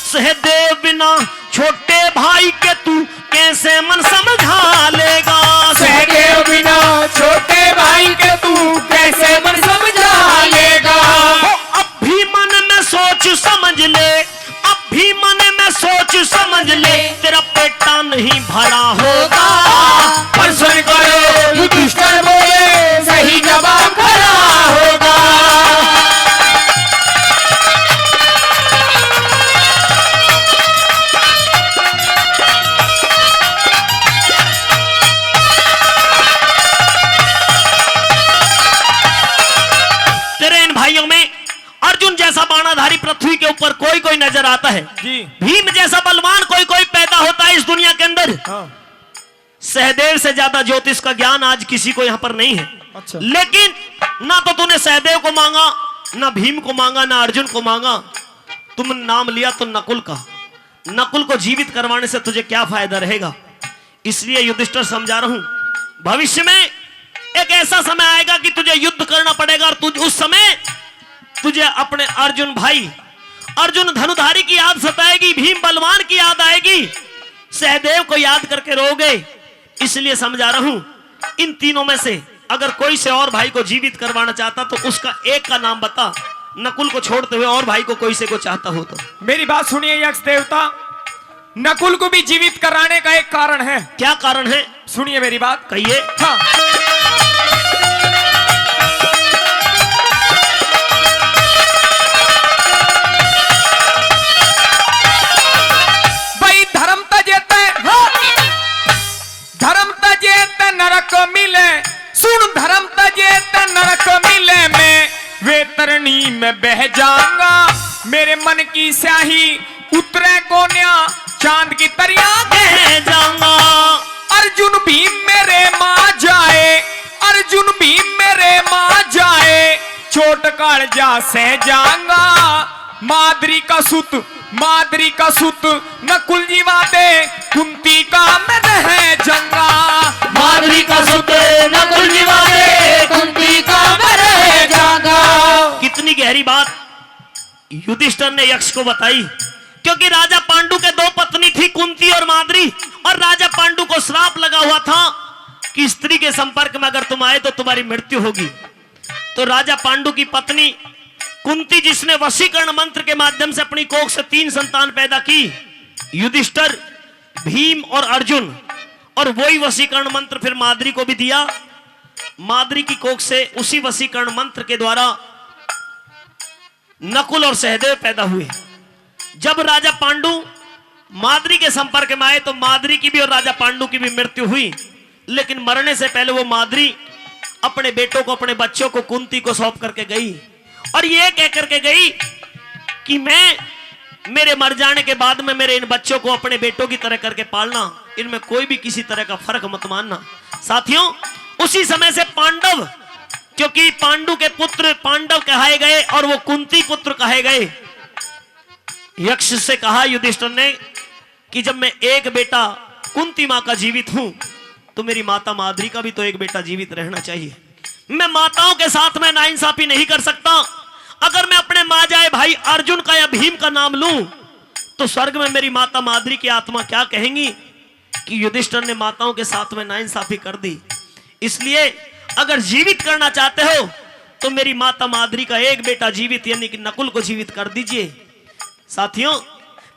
सहदेव बिना छोटे भाई के तू कैसे मन समझा लेगा? सहदेव बिना छोटे भाई के तू कैसे मन समझा लेगा? अब भी मन में सोच समझ ले, अब भी मन में सोच समझ ले, तेरा पेटा नहीं भरा होगा। प्रसन्न करो युधिष्ठिर बोले सही जवाब खरा होगा। तेरे इन भाइयों में अर्जुन जैसा बाणाधारी पृथ्वी के ऊपर कोई कोई नजर आता है जी। भीम जैसा बलवान कोई कोई पैदा होता है इस दुनिया के अंदर। हाँ। सहदेव से ज्यादा ज्योतिष का ज्ञान आज किसी को यहाँ पर नहीं है। अच्छा। लेकिन ना तो तूने सहदेव को मांगा, ना भीम को मांगा, ना अर्जुन को मांगा। तुम नाम लिया तो नकुल का। नकुल को जीवित करवाने से तुझे क्या फायदा रहेगा? इसलिए युधिष्ठिर समझा रहा हूं, भविष्य में एक ऐसा समय आएगा कि तुझे युद्ध करना पड़ेगा और तुझ उस समय तुझे अपने अर्जुन भाई, अर्जुन धनुधारी की याद सताएगी, भीम बलवान की याद आएगी, सहदेव को याद करके रोगे। इसलिए समझा रहा हूं, इन तीनों में से अगर कोई से और भाई को जीवित करवाना चाहता तो उसका एक का नाम बता। नकुल को छोड़ते हुए और भाई को कोई से को चाहता हो तो। मेरी बात सुनिए यक्ष देवता, नकुल को भी जीवित कराने का एक कारण है। क्या कारण है? सुनिए मेरी बात। कहिए। हाँ। भाई धर्म तजेते, धर्म तजेते नरक मिले, सुन धर्म तजेते नरक मिले, मैं वेतरणी में बह जाऊंगा, मेरे मन की स्याही उतरे कोन्या चांद की तरिया कह जाऊंगा। अर्जुन भीम मेरे मां जाए, अर्जुन भीम मेरे मां जाए, चोट काल जा से जाऊंगा, मादरी का सुत, मादरी का सुत नकुल जी वादे कुंती का मैं रह जंगा, माधुरी का सुत नकुल जी वाले कुंती का मैं रह जाऊंगा। कितनी गहरी बात युधिष्ठिर ने यक्ष को बताई, क्योंकि राजा पांडु के दो पत्नी थी, कुंती और माद्री, और राजा पांडु को श्राप लगा हुआ था कि स्त्री के संपर्क में अगर तुम आए तो तुम्हारी मृत्यु होगी। तो राजा पांडु की पत्नी कुंती, जिसने वशीकरण मंत्र के माध्यम से अपनी कोख से 3 संतान पैदा की, युधिष्ठिर, भीम और अर्जुन, और वही वशीकरण मंत्र फिर माद्री को भी दिया। माद्री की कोख से उसी वशीकरण मंत्र के द्वारा नकुल और सहदेव पैदा हुए। जब राजा पांडु माद्री के संपर्क में आए तो माद्री की भी और राजा पांडु की भी मृत्यु हुई, लेकिन मरने से पहले वो माद्री अपने बेटों को, अपने बच्चों को कुंती को सौंप करके गई और ये कह करके गई कि मैं, मेरे मर जाने के बाद में मेरे इन बच्चों को अपने बेटों की तरह करके पालना, इनमें कोई भी किसी तरह का फर्क मत मानना। साथियों, उसी समय से पांडव, क्योंकि पांडु के पुत्र पांडव कहाए गए और वो कुंती पुत्र कहे गए, यक्ष से कहा युधिष्ठिर ने कि जब मैं एक बेटा कुंती मां का जीवित हूं तो मेरी माता माद्री का भी तो एक बेटा जीवित रहना चाहिए। मैं माताओं के साथ में नाइंसाफी नहीं कर सकता। अगर मैं अपने मां जाए भाई भाई अर्जुन का या भीम का नाम लूं तो स्वर्ग में मेरी माता माद्री की आत्मा क्या कहेंगी कि युधिष्ठिर ने माताओं के साथ में नाइंसाफी कर दी। इसलिए अगर जीवित करना चाहते हो तो मेरी माता माद्री का एक बेटा जीवित यानी कि नकुल को जीवित कर दीजिए। साथियों,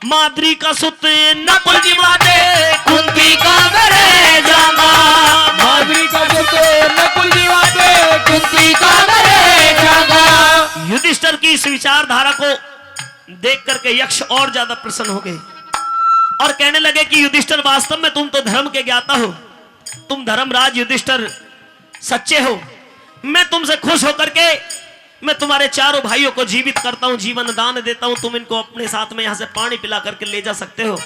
माद्री का सुत नकुल जी माते कुंती का घरे जाऊंगा, माद्री का सुत नकुल जी वाटे कुंती का घरे जाऊंगा। युधिष्ठिर की इस विचारधारा को देख करके यक्ष और ज्यादा प्रसन्न हो गए और कहने लगे कि युधिष्ठिर वास्तव में तुम तो धर्म के ज्ञाता हो, तुम धर्मराज युधिष्ठिर सच्चे हो। मैं तुमसे खुश होकर के मैं तुम्हारे चारों भाइयों को जीवित करता हूं, जीवन दान देता हूं, तुम इनको अपने साथ में यहां से पानी पिला करके ले जा सकते हो।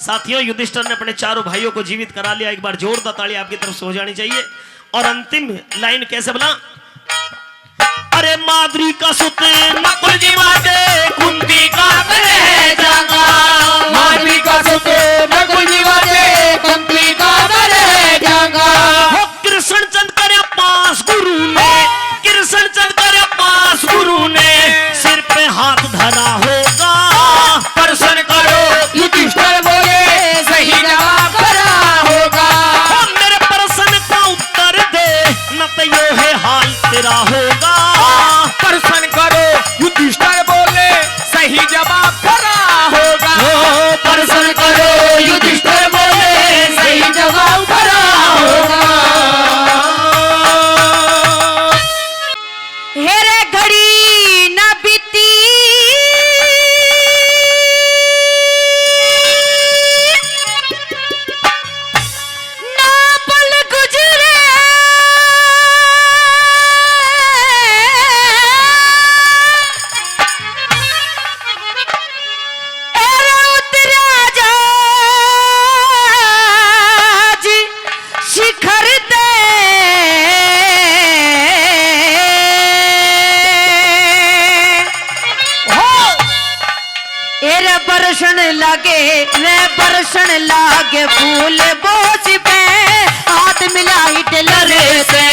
साथियों, युधिष्ठिर ने अपने चारों भाइयों को जीवित करा लिया। एक बार जोरदार ताली आपकी तरफ से हो जानी चाहिए। और अंतिम लाइन कैसे बोला, अरे माद्री का सुत नकुल जी वाटे कुंती का घरे जाऊंगा, माद्री का सुत नकुल जी वाटे कुंती का घरे जाऊंगा। हो कृष्ण चंद करे पास गुरु ने, कृष्ण चंद करे पास गुरु ने सिर पे हाथ धरा होगा। प्रश्न करो युधिष्ठिर बोले सही जवाब करा होगा। हो मेरे प्रश्न का उत्तर दे न तो यो है हाल तेरा होगा। प्रश्न करो युधिष्ठिर बोले सही जवाब करा होगा। प्रश्न करो युधिष्ठिर बोले सही जवाब करा होगा। हेरे घड़ी न बीती ना पल गुजरे, एरे उतरा जाज शिखर दे। एरे बरसन लागे रे बरसन लागे फूल बोझ पे हाथ मिलाई डलरे से।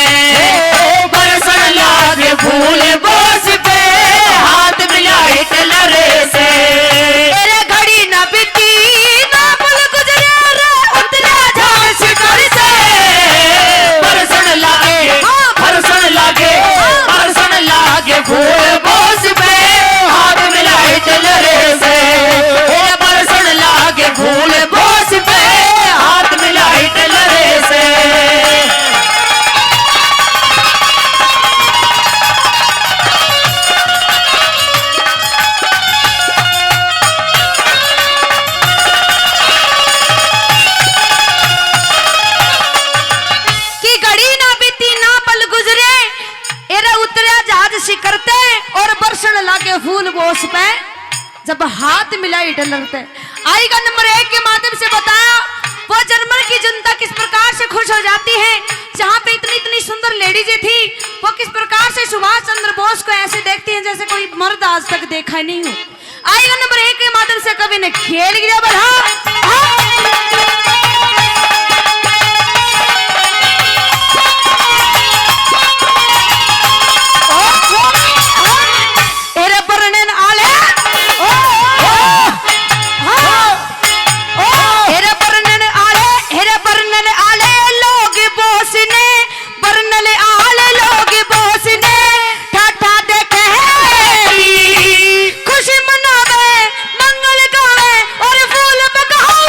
बरसन लागे फूल बोझ पे हाथ मिलाए टलरे से। तेरे घड़ी न बीती ना पल गुजरे रे उतरा जा शिखर से। बरसन लागे बरसन लागे बरसन लागे फूल बोझ पे हाथ मिलाए टलरे से। बरसन लागे फूल बोझ पे हाथ मिलाए टलरे से। की घड़ी ना बीती ना पल गुजरे एरे उतरा जहाज शिकरते और बरसन लागे फूल बोस पे जब हाथ मिलाई डलरते। आएगा नंबर 1 के माध्यम से बताया वो जर्मन की जनता किस प्रकार से खुश हो जाती है। जहाँ पे इतनी इतनी सुंदर लेडीज थी वो किस प्रकार से सुभाष चंद्र बोस को ऐसे देखती हैं जैसे कोई मर्द आज तक देखा ही नहीं हो। आएगा नंबर 1 के माध्यम से कवि ने खेल गिरा बढ़ा। एरे बरनन आले हेरे बरनन आले लोग बोसने बरनल आले लोग बोसने ठाठा देखे खुशी मनावे मंगल गावे और फूल बगावे।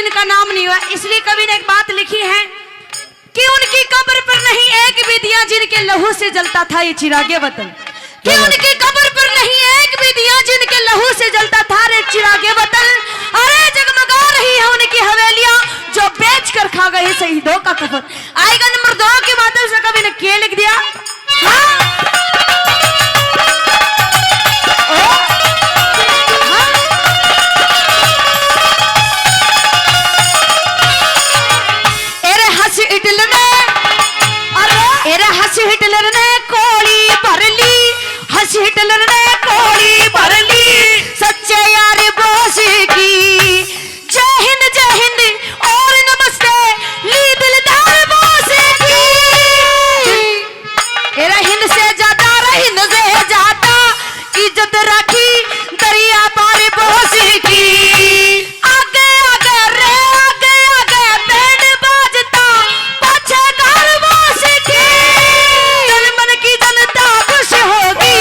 जिनका नाम नहीं हुआ, इसलिए कवि ने एक बात लिखी है कि उनकी कब्र पर नहीं एक भी दिया जिनके लहू से जलता था ये चिरागे वतन, कि उनकी कब्र पर नहीं एक भी दिया जिनके लहू से जलता था रे चिरागे वतन। अरे जगमगा रही है उनकी हवेलियां जो बेच कर खा गए शहीदों का कफन। आएगा नंबर 2 के माध्यम से कवि ने क्या लिख दिया। हिटलर ने कोड़ी भर ली, हंस हिटलर ने कोड़ी भर ली सच्चे यार बोस की। जय हिंद और नमस्ते ली दिलदार बोस की। एरा हिंद से ज्यादा हिंद से ज्यादा इज्जत रखी दरिया पार बोस की। आगे आगे रे आगे आगे बैंड बाजता पीछे घर बोस की। जर्मन की जनता खुश होगी,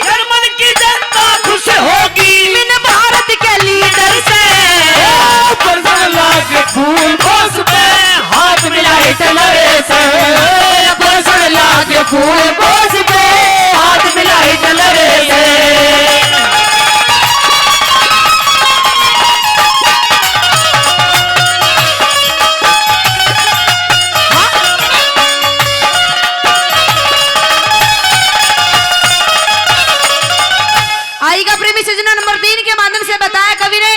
जर्मन की जनता खुश होगी। बिन भारत के लीडर से परसन लागे फूल बोस पे हाथ मिलाए टलरे से। परसन लागे फूल बोस पे हाथ मिलाए टलरे से। आएगा प्रेमी सजना नंबर 3 के माध्यम से बताया कवि ने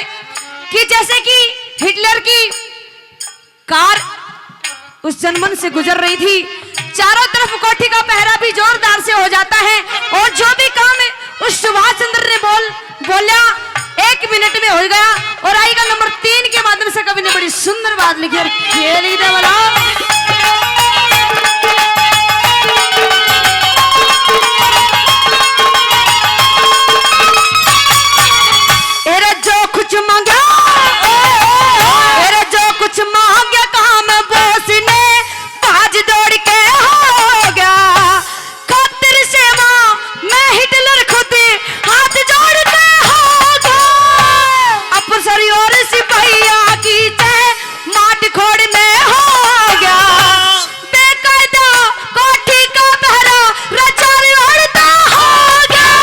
कि जैसे कि हिटलर की कार उस जनमन से गुजर रही थी, चारों तरफ कोठी का पहरा भी जोरदार से हो जाता है और जो भी काम है उस सुभाष चंद्र ने बोला 1 मिनट में हो गया। और आएगा नंबर 3 के माध्यम से कवि ने बड़ी सुंदर बात लिखी और खेली दे वाला। एरे जो कुछ मांगा, एरे जो कुछ मांगा काम बोस ने बाज दौड़ के हो गया। खातिर सेवा मैं हिटलर खुद हाथ जोड़ते हो गया। अफसर और सिपाहिया की जय माट खोड़ में हो गया। बेकायदा कोठी का पहरा रचार उड़ता हो गया।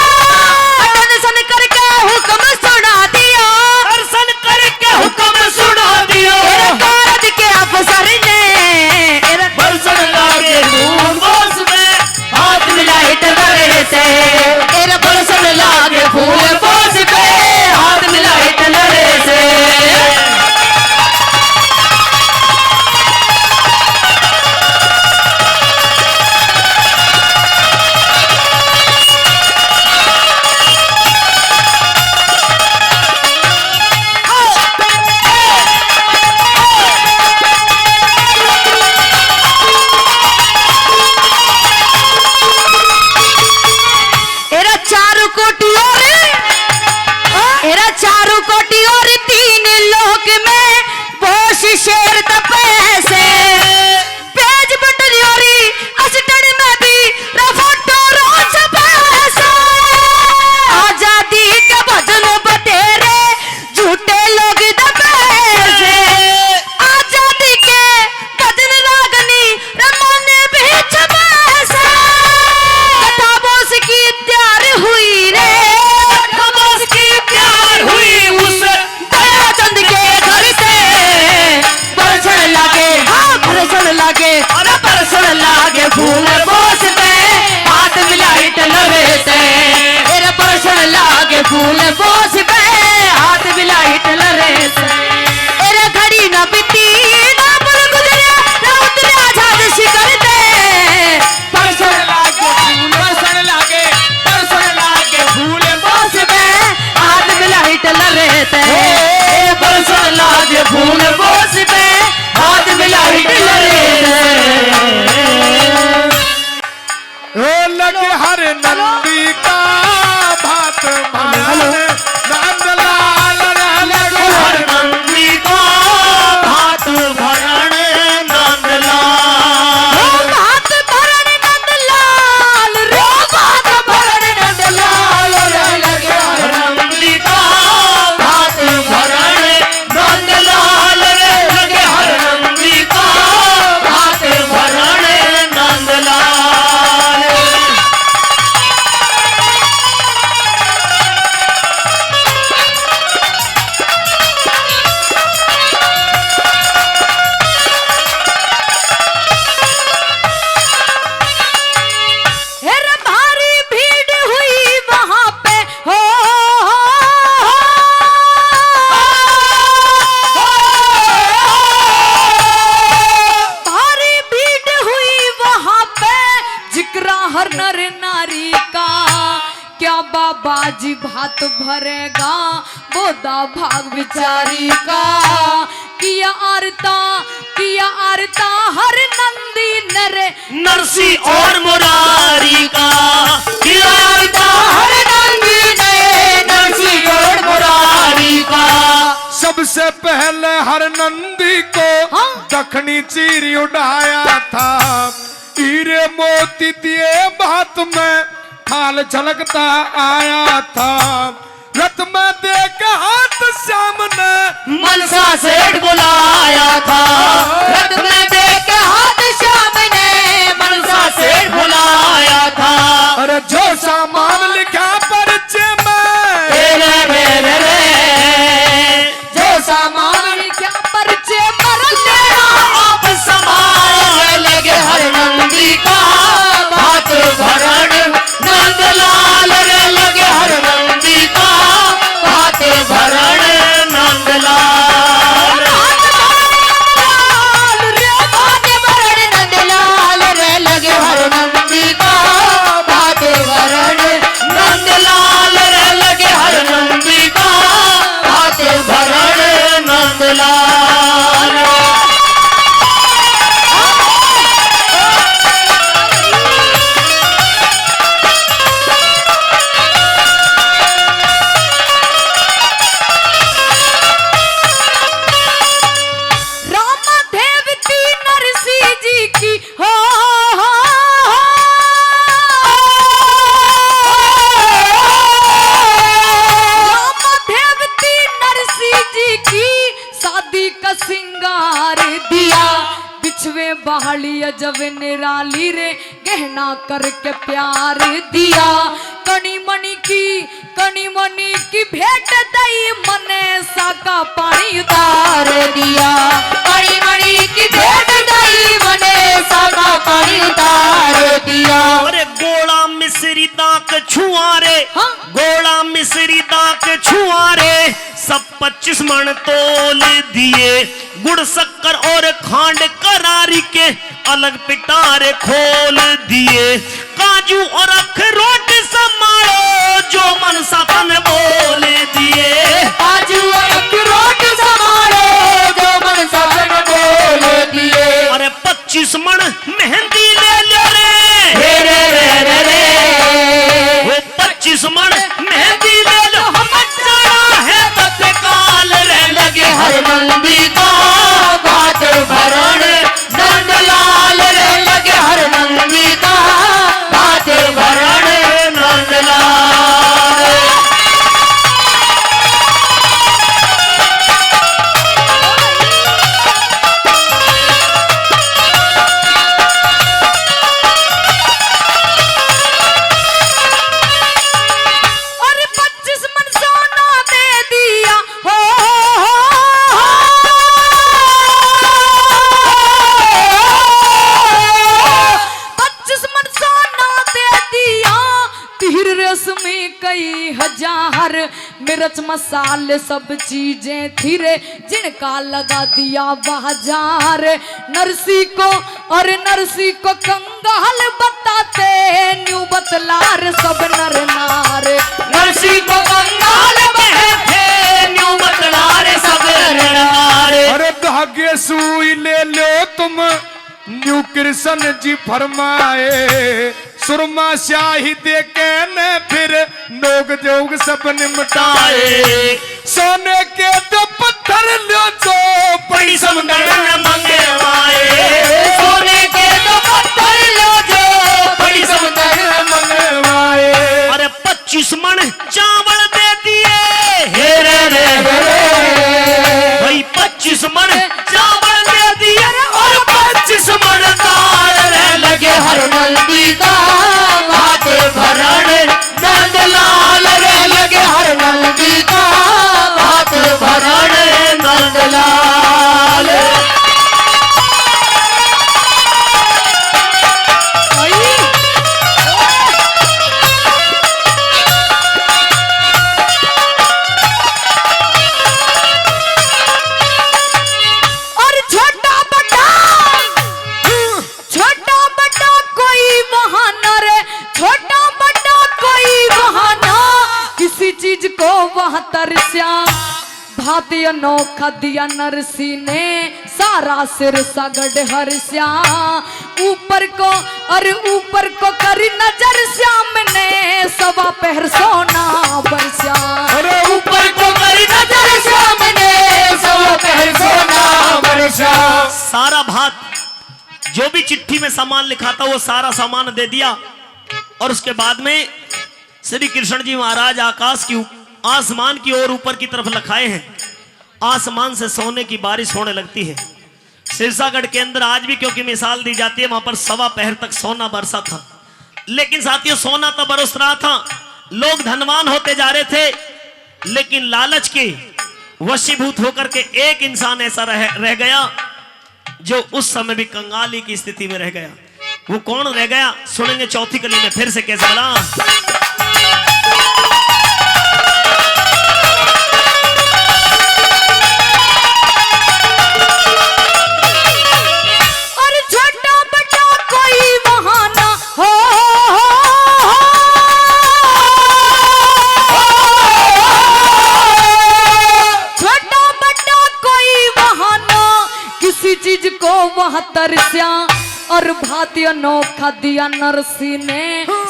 टेंशन करके हुक्म सुना दिया, दर्शन करके हुक्म सुना दिया। भारत के अफसर ने परसन लागे फूल बोस पे हाथ मिलाए टलरे से। परसन लागे फूल बोस पे हाथ मिलाए टलरे से। एरा चारों कोटी और एरा चारों कोटी और 3 लोक में बोस शेर तपैसे। पेज बटरियोरी अस्टड़ में भी रफोटो रोज पैसे। आजादी के भजन बतेरे झूठे लोग दबैसे। आजादी के भजन रागनी रमाने भी छपैसे। कथा बोस की तैयार हुई रे, बोस की प्यार हुई उस दयाचंद के घर से। परसन लागे, हाँ भरसन लागे, अरे परसन लागे फूल बोस पे हाथ मिलाए टलरे से। तेरा परसन लागे फूल बोस पे हाथ मिलाए टलरे से। तेरा घड़ी न बीती ना पल गुजरे ना उतरे आजाद शिखर दे। परसन लागे फूल, परसन लागे, परसन लागे फूल बोस पे हाथ मिलाई टलरे से। परसन लागे फूल बोस पे हाथ मिलाए टलरे से। ओ लगे हर नंदी का भात मान आज भात भरेगा बोदा भाग बिचारी का। किया आरता हर नंदी नरे नरसी और मुरारी का। किया आरता हर नंदी ने नरसी और मुरारी का। सबसे पहले हर नंदी को दखनी चीर उड़ाया था। हीरे मोती दिए बात में खाल झलकता आया था। रथ में देख हाथ सामने मनसा सेठ बुलाया था। रथ में देख हाथ सामने मनसा सेठ बुलाया था। अरे जो सामान लिखा पर्चे में रे जो सामान क्या परिचय मरने आप समाए लगे हर नंदी का भात भरण नंदलाल रे लगे हर नंदी का भात भरण नंदलाल रे भात भरण नंदलाल रे लगे हर नंदी का भात भरण नंदलाल रे लगे हर नंदी का भात भरण नंदलाल। रामा देवती नरसी जी की हो रामा देवती नरसी जी की शादी का सिंगार दिया। बिछवे बहाली जब निराली रे गहना करके प्यार दिया। कणी मणि की भेंट दई मने साका पानी उतार दिया। मणि मणि की भेंट दई मने साका पानी उतार दिया। अरे गोला मिश्री दाक छुआरे, हाँ? गोला मिश्री दाक छुआरे सब 25 मन तोल दिए। गुड़ शक्कर और खांड करारी के अलग पिटारे खोल दिए। काजू और अखरोट संभालो जो मन सपन बोल दिए। काजू और अखरोट संभालो जो मन सपन बोल दिए। अरे 25 मन मेहंदी ले लो रे, रे रे रे रे रे। वो 25 मन मेहंदी ले लो। हम चढ़ा है तत्काल रे लगे हर नंदी का भात भरण नंदलाल रे लगे हर नंदी का भात भरण नंदलाल। और 25 मन सोना दे दिया हो 25 मन सोना दे दिया। तीर रस्मी कई हजार मिर्च मसाले सब चीजें थी रे जिनका लगा दिया बाजार। नरसी को कंगाल बताते न्यू बतलार सब नर नार। नरसी को कंगाल बहे थे न्यू बतलार सब नरनार। अरे धागे सुई ले लो तुम न्यू कृष्ण जी फरमाए। सुरमा शाही दे के ने फिर नोग जोग सब निमटाए। सोने के दो पत्थर लो जो बड़ी समंदर मंगवाए। सोने के दो पत्थर लो जो बड़ी समुद्र मंगवाए। अरे 25 मन चावल दे दिए। हे रे रे रे रे। भाई 25 मन चावल दे दिए और 25 मन दाल रे लगे हर नंदी का भात भरण नंदलाल रे लगे हर नंदी का भात भरण नंदलाल। भांति अनोखा दिया नरसी ने सारा सिर सगड़ हर्ष्या ऊपर को और ऊपर को करी नजर श्याम ने सवा पहर सोना बरस्या अरे ऊपर को करी नजर श्याम ने सवा पहर सोना बरसा। सारा भात जो भी चिट्ठी में सामान लिखा था वो सारा सामान दे दिया और उसके बाद में श्री कृष्ण जी महाराज आसमान की ओर ऊपर की तरफ लखाए हैं। आसमान से सोने की बारिश होने लगती है। सिरसागढ़ के अंदर आज भी क्योंकि मिसाल दी जाती है वहां पर सवा पहर तक सोना बरसा था। लेकिन साथियों सोना तो बरस रहा था, लोग धनवान होते जा रहे थे, लेकिन लालच के वशीभूत होकर के एक इंसान ऐसा रह गया जो उस समय भी कंगाली की स्थिति में रह गया। वो कौन रह गया सुनेंगे चौथी कली में। फिर से कैसे बोला और छोटा बड़ा कोई वहां ना हो छोटा बड़ा कोई वहां ना किसी चीज को वहां तरस्या और भांति अनोखा दिया नरसी ने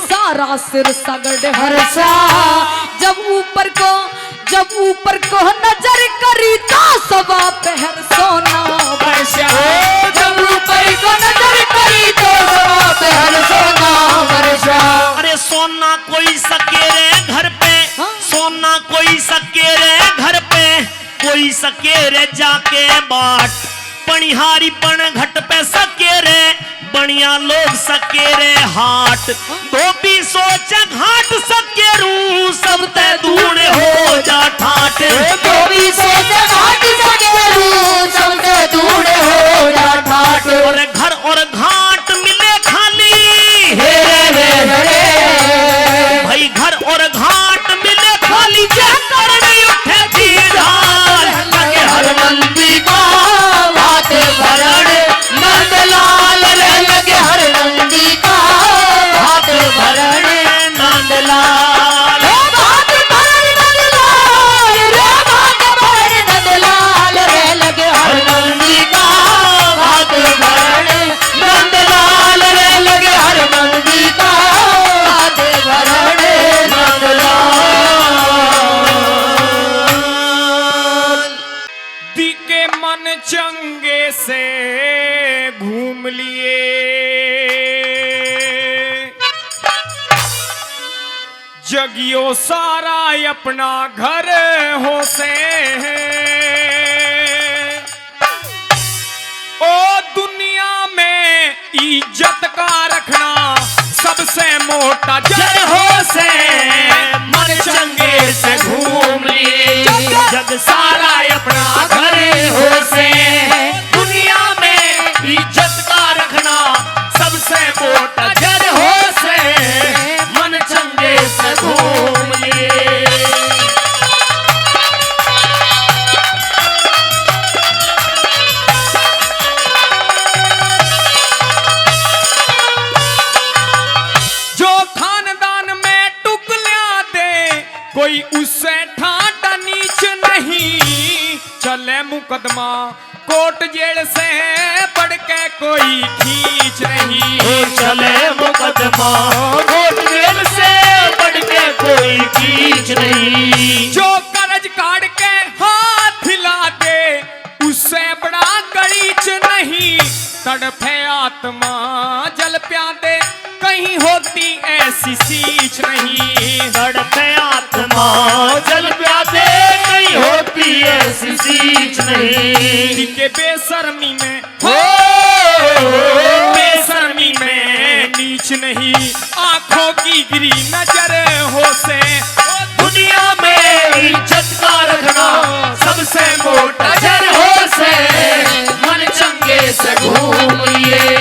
सारा सिर सगड़ हर्षा जब ऊपर को नजर करी तो सवा पहर सोना बरसा जब ऊपर को नजर करी तो सवा पहर सोना बरसा। अरे सोना कोई सके रे घर पे सोना कोई सके रे घर पे कोई सके रे जाके बाट पणिहारी पण घट पे सके रे बढ़िया लोग सके रे हाट धोबी सोच घाट सके रू सब ते दूर हो जा ठाट धोबी सोच घाट सके रू सब ते दूर हो जा ठाट। और घाट मिले खाली हे रे हे रे भाई घर और घाट मिले खाली जे करने उठे थी ढाल लगे हर नंदी का भात भरण नंदलाल रे लगे हर नंदी का भात भरण नंदलाल रे भात भरण नंदलाल रे भात भरण नंदलाल रे लगे हर नंदी का भात भरण नंदलाल रे लगे हर नंदी का भात भरण नंदलाल। दिके मन चंगे से घूम लिए जगियो सारा अपना घर हो से ओ दुनिया में इज्जत का रखना सबसे मोटा जर हो से मन चंगे से घूम लिए जग सारा अपना घर हो से दुनिया में इज्जत का रखना सबसे मोटा जर हो से मन चंगे से घूम लिए। जो खानदान में टुकलियां दे कोई उससे ठाटा नीच नहीं चले मुकदमा कोर्ट जेल से बढ़ के कोई खींच नहीं चले मुकदमा कोर्ट जेल से बढ़ के कोई खींच नहीं जो कर्ज काट के हाथ हिला दे उससे बड़ा गलीच नहीं तड़फे आत्मा जल प्यादे कहीं होती ऐसी सीच नहीं तड़पे आत्मा जल प्यादे कहीं होती ऐसी सीच नहीं के बेशर्मी में हो बेशर्मी में नीच नहीं आंखों की गिरी नजर हो से दुनिया में इज्जत का रखना सबसे मोटा जर हो से मन चंगे से घूम लिए।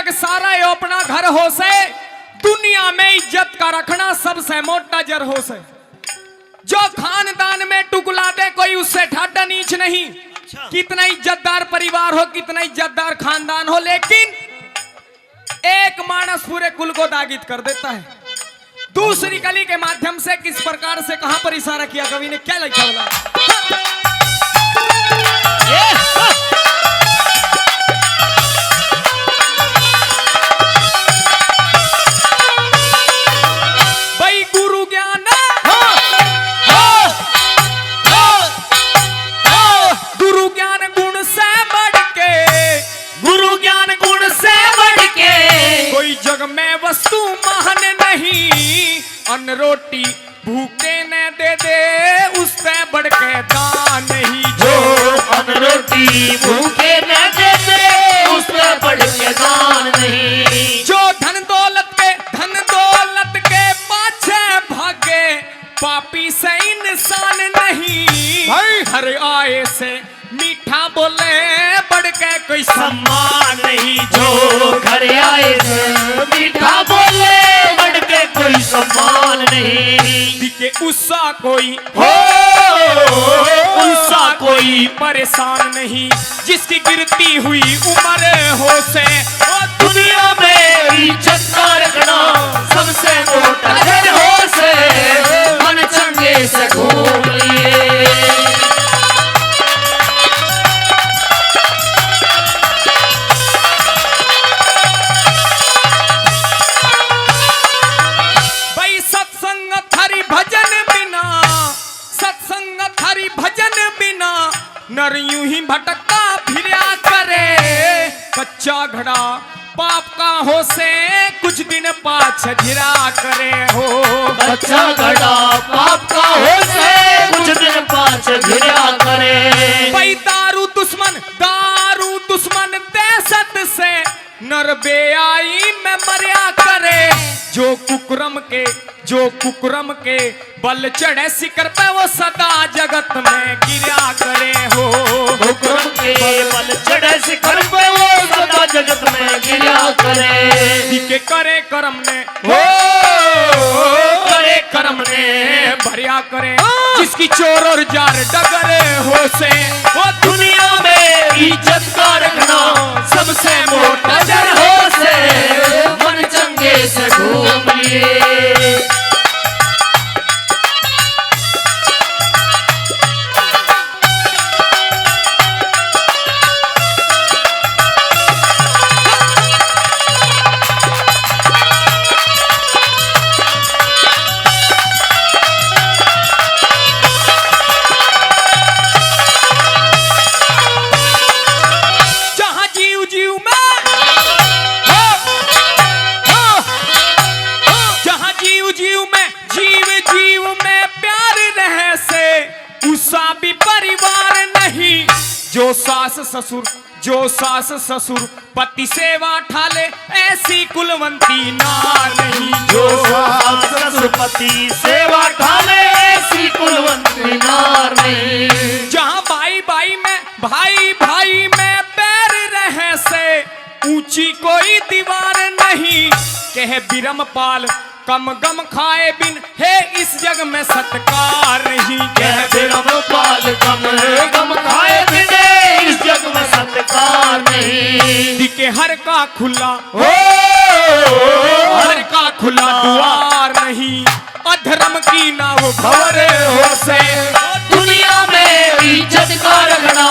जग सारा यो अपना घर हो से, दुनिया में इज्जत का रखना सबसे मोटा जर हो से। जो खानदान में टुकला दे कोई उससे ठाडा नीच नहीं। कितना इज्जतदार परिवार हो, कितना इज्जतदार खानदान हो, लेकिन एक मानस पूरे कुल को दागित कर देता है। दूसरी कली के माध्यम से किस प्रकार से कहां पर इशारा किया कवि ने, क्या लिखा बोला? भाई गुरु ज्ञान, गुरु ज्ञान गुण से बढ़ के, गुरु ज्ञान गुण से बढ़ के कोई जग में वस्तु महान नहीं। अन्न रोटी भूखे न दे दे उससे बढ़ के दान नहीं। जो अन्न रोटी भूखे न दे दे उससे बढ़ के दान नहीं। जो धन दौलत के पाछे भागे पापी से इंसान नहीं। भाई। हर आए से मीठा बोले बढ़ के कोई सम्मान नहीं। जो घर आए से मीठा बोले बढ़ के कोई सम्मान नहीं। दिखे उससा कोई हो उससा कोई परेशान नहीं। जिसकी गिरती हुई उम्र हो से दुनिया में इज्जत का रखना सबसे मोटा जर हो से। मन चंगे से घूम लिए भाई। सत्संग हरि भजन बिना नर यूं ही भटकता फिरा करे। कच्चा घड़ा पाप का हो से कुछ दिन पाछ झिरा करे हो। बच्चा घड़ा पाप का हो से कुछ दिन पाछ घिरा करे। भाई दारू दुश्मन दहशत से नर बेआई में मरिया करे। जो कुकरम के बल चढ़े शिखर पे वो सदा जगत में गिरा करे हो। कुकरम के बल चढ़े शिखर पे वो सदा जगत में गिरा करे। दिखे करे कर्म ने हो करे कर्म ने भरिया करे। जिसकी चोर और जार डगरे हो से वो दुनिया में इज्जत का रखना सबसे मोटा जर हो से। मन चंगे से घूम लिए जो सास ससुर पति सेवा ठाले ऐसी कुलवंती नार नहीं। जो सास ससुर पति सेवा ठाले ऐसी कुलवंती नार नहीं। जहाँ भाई भाई में पैर रहे से ऊंची कोई दीवार नहीं। कहे बिरमपाल कम गम खाए बिन है इस जग में सत्कार नहीं। कह बिरमपाल कम गम खाए बिन इस जग में सत्कार नहीं। दिखे हर का खुला हो हर का खुला द्वार नहीं। अधर्म की नाव भंवर हो से दुनिया में इज्जत का रखना